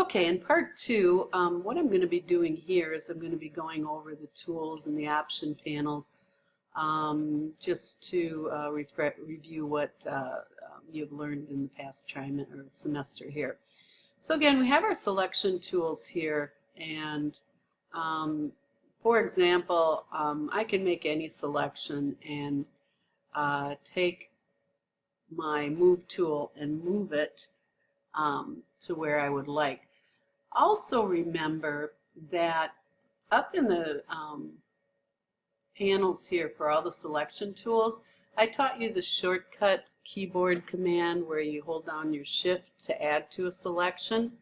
Okay, in part two, what I'm going to be doing here is I'm going to be going over the tools and the option panels just to review what you've learned in the past trimester or semester here. So again, we have our selection tools here, and for example, I can make any selection and take my move tool and move it to where I would like. Also remember that up in the panels here for all the selection tools, I taught you the shortcut keyboard command where you hold down your shift to add to a selection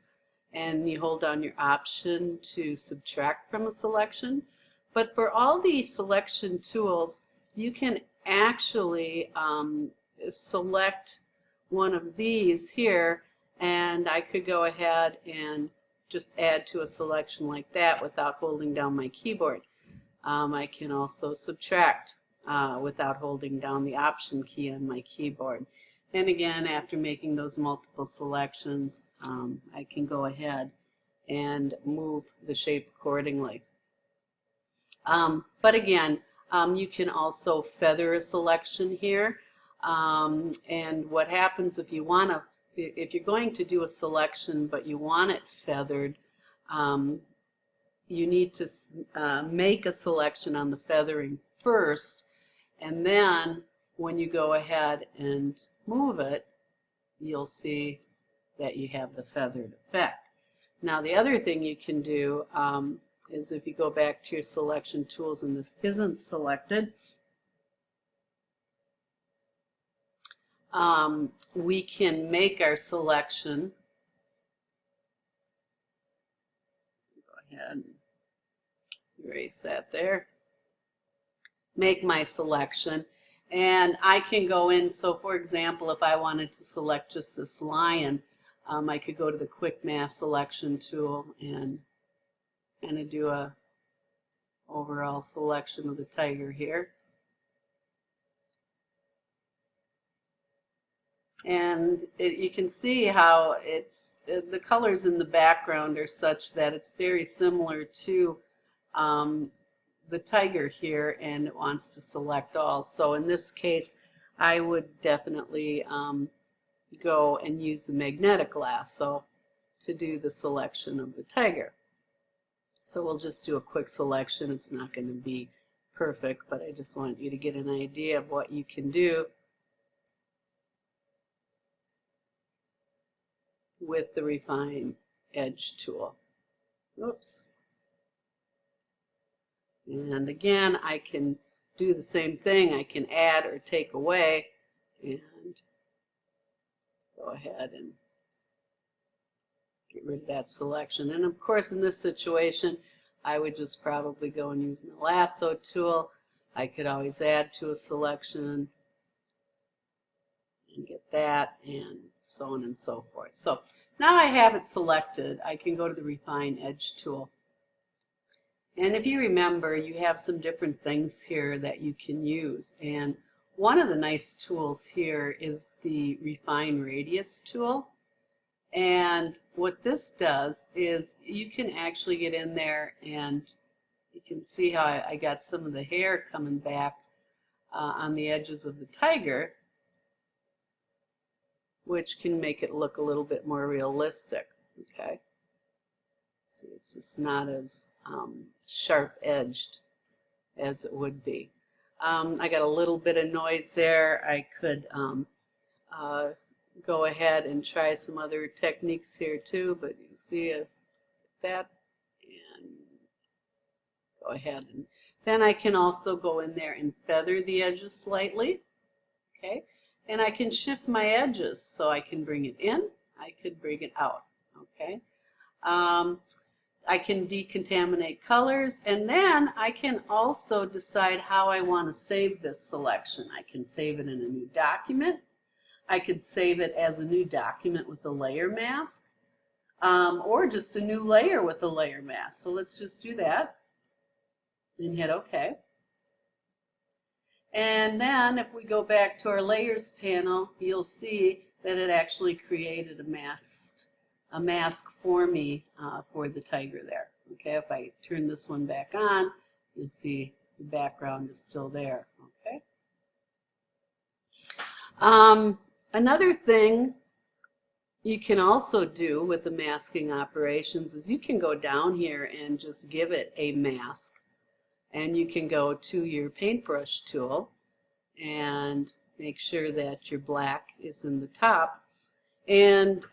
and you hold down your option to subtract from a selection. But for all the selection tools, you can actually select one of these here, and I could go ahead and just add to a selection like that without holding down my keyboard. I can also subtract without holding down the option key on my keyboard. And again, after making those multiple selections, I can go ahead and move the shape accordingly. But again, you can also feather a selection here. And what happens if you want to, if you're going to do a selection but you want it feathered, you need to make a selection on the feathering first, and then when you go ahead and move it, you'll see that you have the feathered effect. Now the other thing you can do is if you go back to your selection tools and this isn't selected, we can make our selection. Go ahead and erase that there. Make my selection, and I can go in. So for example, if I wanted to select just this lion, I could go to the quick mass selection tool and do a overall selection of the tiger here. And you can see how it's the colors in the background are such that it's very similar to the tiger here, and it wants to select all. So in this case, I would definitely go and use the magnetic lasso to do the selection of the tiger. So we'll just do a quick selection. It's not going to be perfect, but I just want you to get an idea of what you can do with the Refine Edge tool. Oops. And again, I can do the same thing. I can add or take away, and go ahead and get rid of that selection. And of course, in this situation, I would just probably go and use my lasso tool. I could always add to a selection and get that, and so on and so forth. So now I have it selected. I can go to the Refine Edge tool. And if you remember, you have some different things here that you can use. And one of the nice tools here is the Refine Radius tool. And what this does is you can actually get in there, and you can see how I got some of the hair coming back on the edges of the tiger, which can make it look a little bit more realistic. Okay, see, it's just not as sharp-edged as it would be. I got a little bit of noise there. I could go ahead and try some other techniques here too, but you see that, and go ahead, and then I can also go in there and feather the edges slightly. Okay, and I can shift my edges, so I can bring it in, I could bring it out. Okay, I can decontaminate colors, and then I can also decide how I want to save this selection. I can save it in a new document. I could save it as a new document with a layer mask, or just a new layer with a layer mask. So let's just do that and hit OK. And then if we go back to our layers panel, you'll see that it actually created a masked a mask for me for the tiger there. Okay, if I turn this one back on, you'll see the background is still there. Okay. Another thing you can also do with the masking operations is you can go down here and just give it a mask, and you can go to your paintbrush tool and make sure that your black is in the top, and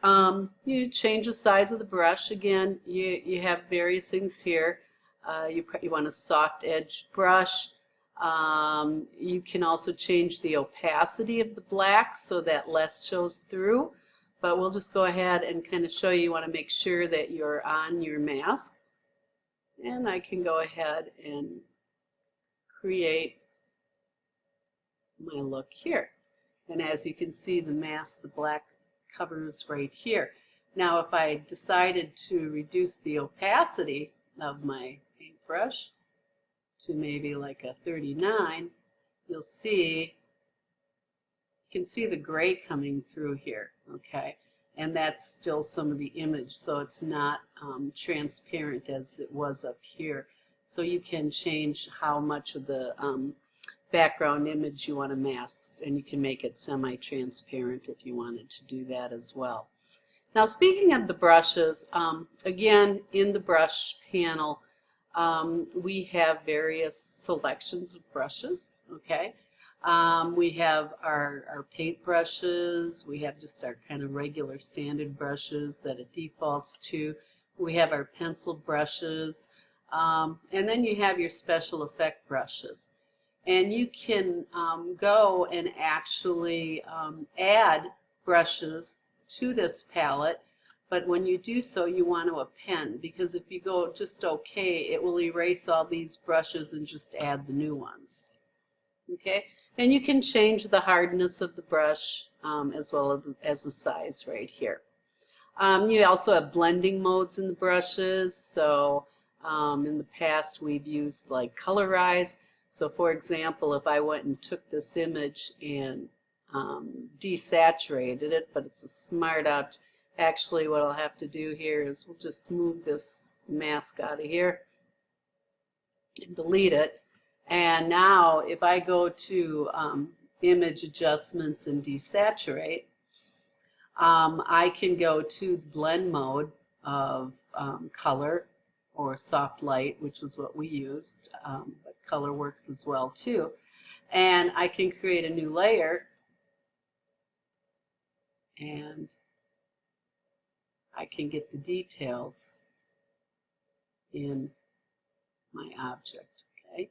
you change the size of the brush. Again, you have various things here. You want a soft edge brush. You can also change the opacity of the black so that less shows through, but we'll just go ahead and kind of show you. You want to make sure that you're on your mask, and I can go ahead and create my look here. And as you can see, the mask, the black covers right here. Now if I decided to reduce the opacity of my paintbrush to maybe like a 39, you'll see, you can see the gray coming through here, okay? And that's still some of the image, so it's not transparent as it was up here. So you can change how much of the background image you want to mask, and you can make it semi-transparent if you wanted to do that as well. Now speaking of the brushes, again in the brush panel we have various selections of brushes, okay? We have our paint brushes, we have just our kind of regular standard brushes that it defaults to, we have our pencil brushes, and then you have your special effect brushes. And you can go and actually add brushes to this palette, but when you do so you want to append, because if you go just okay, it will erase all these brushes and just add the new ones. Okay, and you can change the hardness of the brush as well as the size right here. You also have blending modes in the brushes, so in the past we've used like colorize. So for example, if I went and took this image and desaturated it, but it's a smart object, actually what I'll have to do here is we'll just move this mask out of here and delete it. And now if I go to image adjustments and desaturate, I can go to the blend mode of color or soft light, which is what we used, but color works as well too. And I can create a new layer, and I can get the details in my object, okay?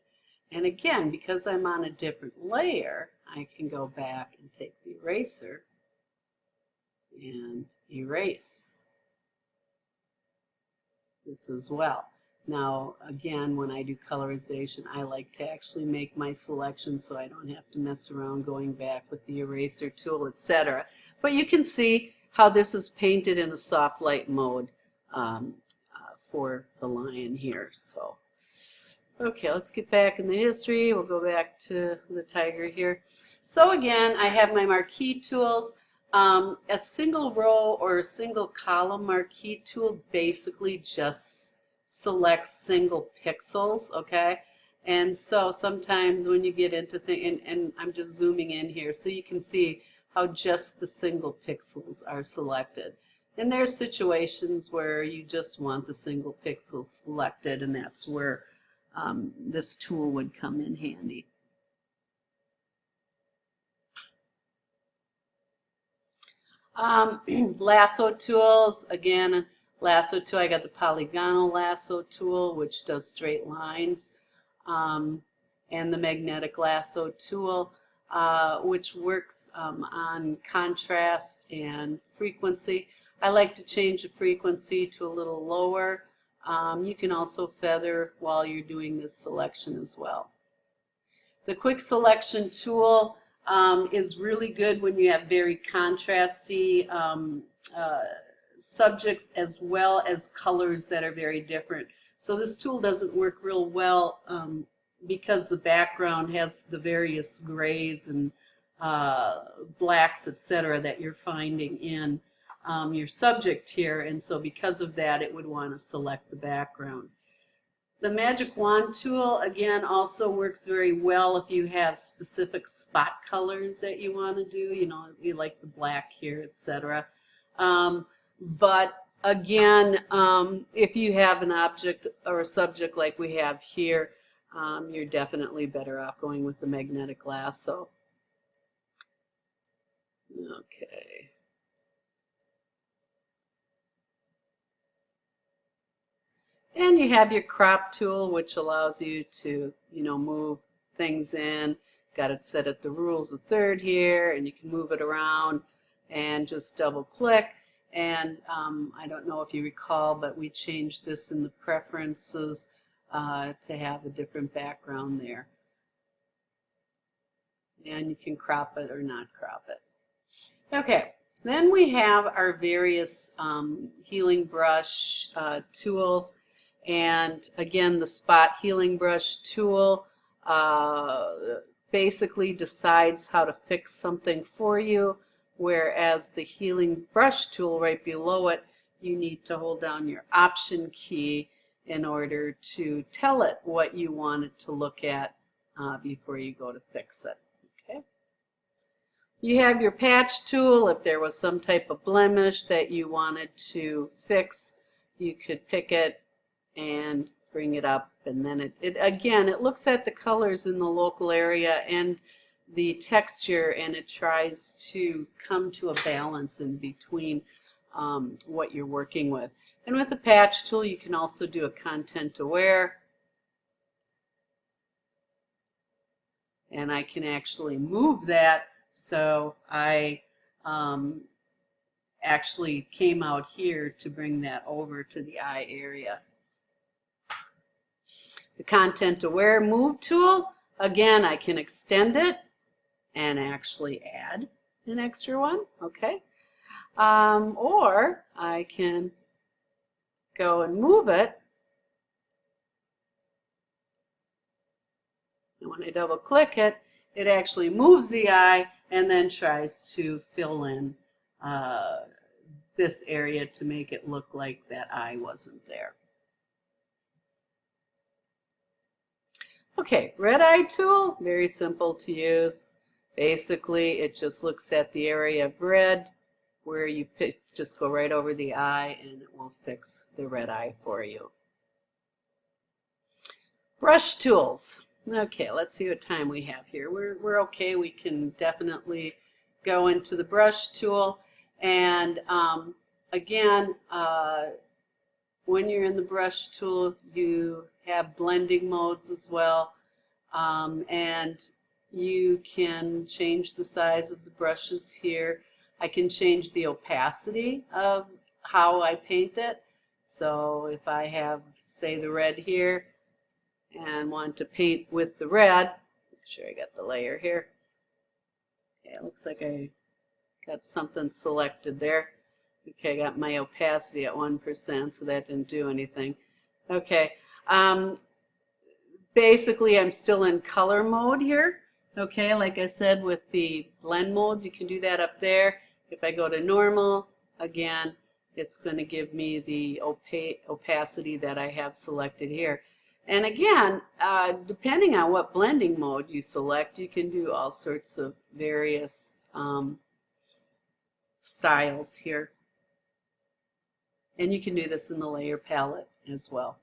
And again, because I'm on a different layer, I can go back and take the eraser and erase this as well. Now again, when I do colorization, I like to actually make my selection so I don't have to mess around going back with the eraser tool, etc. But you can see how this is painted in a soft light mode for the lion here. So okay, let's get back in the history. We'll go back to the tiger here. So again, I have my marquee tools. A single row or a single column marquee tool basically just selects single pixels, okay? And so sometimes when you get into things, and I'm just zooming in here so you can see how just the single pixels are selected. And there are situations where you just want the single pixels selected, and that's where this tool would come in handy. Lasso tools, again, lasso tool, I got the polygonal lasso tool, which does straight lines, and the magnetic lasso tool, which works on contrast and frequency. I like to change the frequency to a little lower. You can also feather while you're doing this selection as well. The quick selection tool is really good when you have very contrasty subjects as well as colors that are very different. So this tool doesn't work real well because the background has the various grays and blacks, etc., that you're finding in your subject here, and so because of that it would want to select the background. The magic wand tool again also works very well if you have specific spot colors that you want to do, you know, you like the black here, etc. But again, if you have an object or a subject like we have here, you're definitely better off going with the magnetic lasso. Okay. And you have your crop tool, which allows you to, you know, move things in. Got it set at the rules of third here, and you can move it around and just double click. And I don't know if you recall, but we changed this in the preferences to have a different background there. And you can crop it or not crop it. Okay, then we have our various healing brush tools. And again, the spot healing brush tool basically decides how to fix something for you, whereas the healing brush tool right below it, you need to hold down your option key in order to tell it what you want it to look at before you go to fix it. Okay. You have your patch tool. If there was some type of blemish that you wanted to fix, you could pick it and bring it up, and then it looks at the colors in the local area and the texture, and it tries to come to a balance in between what you're working with. And with the patch tool, you can also do a content aware, and I can actually move that, so I actually came out here to bring that over to the eye area. The content aware move tool, again, I can extend it and actually add an extra one, okay? Or I can go and move it, and when I double click it, it actually moves the eye and then tries to fill in this area to make it look like that eye wasn't there. Okay, red eye tool, very simple to use. Basically, it just looks at the area of red where you pick, just go right over the eye and it will fix the red eye for you. Brush tools. Okay, let's see what time we have here. We're okay. We can definitely go into the brush tool. And again, when you're in the brush tool, you have blending modes as well, and you can change the size of the brushes here. I can change the opacity of how I paint it. So if I have, say, the red here and want to paint with the red, make sure I got the layer here. Okay, it looks like I got something selected there. Okay, I got my opacity at 1%, so that didn't do anything. Okay, basically I'm still in color mode here. Okay, like I said, with the blend modes, you can do that up there. If I go to normal, again, it's going to give me the opacity that I have selected here. And again, depending on what blending mode you select, you can do all sorts of various styles here. And you can do this in the layer palette as well.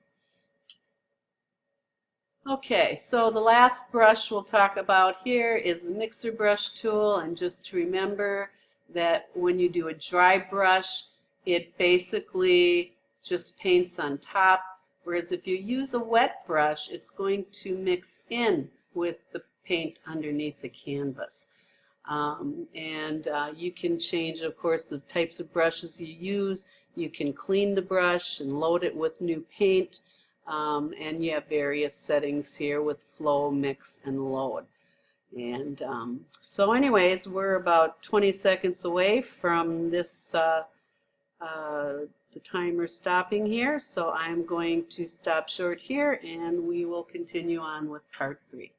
Okay, so the last brush we'll talk about here is the mixer brush tool, and just to remember that when you do a dry brush, it basically just paints on top, whereas if you use a wet brush, it's going to mix in with the paint underneath the canvas. You can change, of course, the types of brushes you use. You can clean the brush and load it with new paint. And you have various settings here with flow, mix, and load. And so anyways, we're about 20 seconds away from this, the timer stopping here. So I'm going to stop short here and we will continue on with part 3.